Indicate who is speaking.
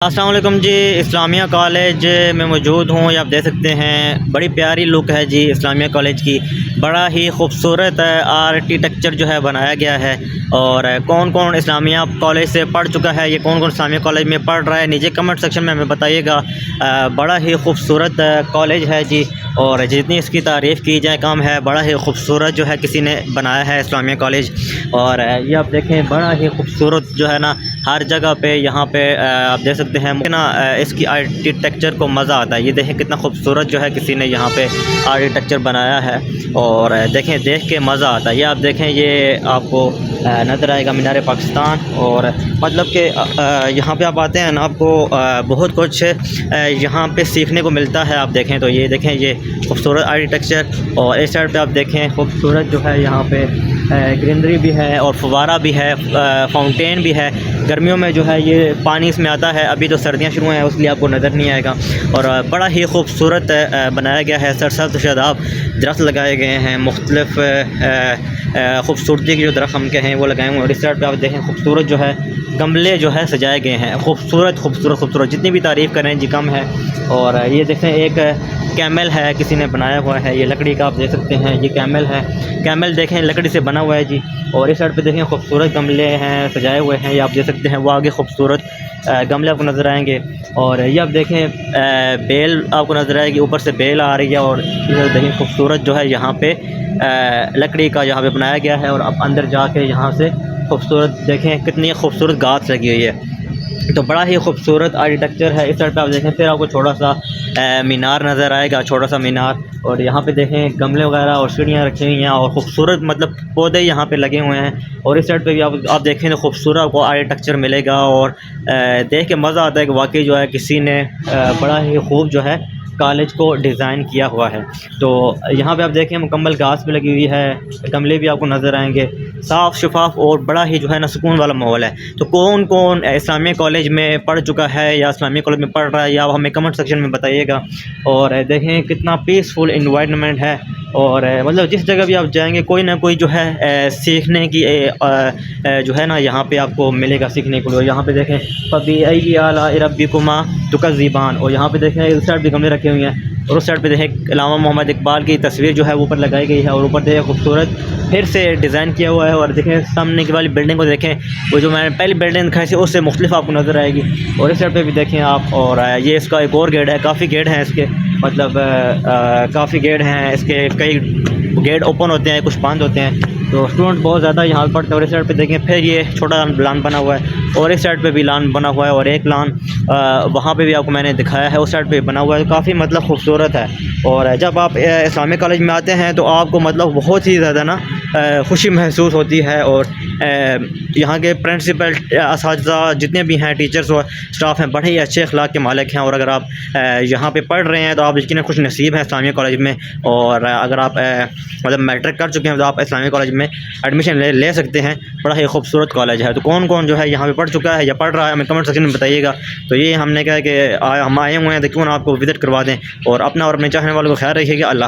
Speaker 1: अस्सलाम वालेकुम जी। इस्लामिया कॉलेज में मौजूद हूँ। ये आप देख सकते हैं बड़ी प्यारी लुक है जी इस्लामिया कॉलेज की। बड़ा ही खूबसूरत आर्किटेक्चर जो है बनाया गया है। और कौन कौन इस्लामिया कॉलेज से पढ़ चुका है, ये कौन कौन इस्लामिया कॉलेज में पढ़ रहा है, नीचे कमेंट सेक्शन में हमें बताइएगा। बड़ा ही खूबसूरत कॉलेज है जी, और जितनी इसकी तारीफ़ की जाए कम है। बड़ा ही खूबसूरत जो है किसी ने बनाया है इस्लामिया कॉलेज। और ये आप देखें बड़ा ही खूबसूरत जो है ना, हर जगह पे यहाँ पे आप देख सकते हैं ना, इसकी आर्किटेक्चर को मज़ा आता है। ये देखें कितना खूबसूरत जो है किसी ने यहाँ पे आर्किटेक्चर बनाया है, और देखें देख के मज़ा आता है। ये आप देखें, ये आपको नज़र आएगा मीनार पाकिस्तान। और मतलब कि यहाँ पे आप आते हैं ना, आपको बहुत कुछ यहाँ पे सीखने को मिलता है। आप देखें तो ये देखें, ये खूबसूरत आर्किटेक्चर। और इस साइड पे आप देखें खूबसूरत जो है यहाँ पे ग्रीनरी भी है, और फव्वारा भी है, फाउंटेन भी है। गर्मियों में जो है ये पानी इसमें आता है। अभी तो सर्दियाँ शुरू हैं इसलिए आपको नज़र नहीं आएगा। और बड़ा ही खूबसूरत बनाया गया है। सरसब्ज़ शादाब दरख्त लगाए गए हैं, मुख्तलिफ खूबसूरती के जो दरख्त हम कहें वो लगाए हुए हैं। और इस साइड पे आप देखें खूबसूरत जो है गमले जो है सजाए गए हैं। खूबसूरत खूबसूरत खूबसूरत, जितनी भी तारीफ़ करें जी कम है। और ये देखें एक कैमल है किसी ने बनाया हुआ है, ये लकड़ी का आप देख सकते हैं, ये कैमल है। कैमल देखें लकड़ी से बना हुआ है जी। और इस साइड पे देखें खूबसूरत गमले हैं सजाए हुए हैं, ये आप देख सकते हैं। वो आगे खूबसूरत गमले आपको नज़र आएंगे। और ये आप देखें बेल आपको नज़र आएगी, ऊपर से बेल आ रही है। और इधर देखें खूबसूरत जो है यहाँ पे लकड़ी का यहाँ पे बनाया गया है। और अब अंदर जाके यहाँ से खूबसूरत देखें कितनी खूबसूरत गाछ लगी हुई है। तो बड़ा ही खूबसूरत आर्किटेक्चर है। इस साइड पे आप देखें फिर आपको छोटा सा मीनार नज़र आएगा, छोटा सा मीनार। और यहाँ पे देखें गमले वगैरह और सीढ़ियाँ रखी हुई हैं, और खूबसूरत मतलब पौधे यहाँ पे लगे हुए हैं। और इस साइड पे भी आप देखें तो खूबसूरत आपको आर्किटेक्चर मिलेगा। और देख के मज़ा आता है कि वाकई जो है किसी ने बड़ा ही खूब जो है कॉलेज को डिज़ाइन किया हुआ है। तो यहाँ पे आप देखें मुकम्मल घास भी लगी हुई है, गमले भी आपको नज़र आएंगे, साफ़ शफाफ और बड़ा ही जो है ना सुकून वाला माहौल है। तो कौन कौन इस्लामिया कॉलेज में पढ़ चुका है या इस्लामिया कॉलेज में पढ़ रहा है, या हमें कमेंट सेक्शन में बताइएगा। और देखें कितना पीसफुल इन्वायरमेंट है। और मतलब जिस जगह भी आप जाएंगे कोई ना कोई जो है सीखने की जो है ना यहाँ पे आपको मिलेगा सीखने को। यहाँ पे देखें पबी आला रब्बिकुमा तुकज़्ज़िबान। और यहाँ पे देखें इस साइड भी गमले रखे हुए हैं, और उस साइड पे देखें अल्लामा मोहम्मद इकबाल की तस्वीर जो है ऊपर लगाई गई है। और ऊपर देखें खूबसूरत फिर से डिज़ाइन किया हुआ है। और देखें सामने की वाली बिल्डिंग को देखें, वो जो मैंने पहली बिल्डिंग दिखाई थी उससे मुख्तलिफ आपको नज़र आएगी। और इस साइड पे भी देखें आप। और ये इसका एक और गेट है, काफ़ी गेट हैं इसके, मतलब काफ़ी गेट हैं इसके। कई गेट ओपन होते हैं, कुछ बंद होते हैं। तो स्टूडेंट बहुत ज़्यादा यहाँ पढ़ते हैं। और इस साइड पे देखें फिर ये छोटा लान बना हुआ है, और इस साइड पे भी लान बना हुआ है। और एक लान वहाँ पे भी आपको मैंने दिखाया है, उस साइड पे बना हुआ है। काफ़ी मतलब खूबसूरत है। और जब आप इस्लामिक कॉलेज में आते हैं तो आपको मतलब बहुत ही ज़्यादा ना खुशी महसूस होती है। और यहाँ के प्रिंसिपल असातिज़ा जितने भी हैं, टीचर्स और स्टाफ हैं, बड़े ही अच्छे अखलाक के मालिक हैं। और अगर आप यहाँ पे पढ़ रहे हैं तो आप यकीनन खुश नसीब हैं इस्लामिया कॉलेज में। और अगर आप मतलब मैट्रिक कर चुके हैं तो आप इस्लामिया कॉलेज में एडमिशन ले सकते हैं। बड़ा ही खूबसूरत कॉलेज है। तो कौन कौन जो है यहाँ पे पढ़ चुका है या पढ़ रहा है हमें कमेंट सेक्शन में बताइएगा। तो ये हमने कहा कि हम आए हुए हैं तो क्यों ना आपको विज़िट करवा दें। और अपना और अपने चाहने वालों को ख्याल रखिएगा। अल्लाह।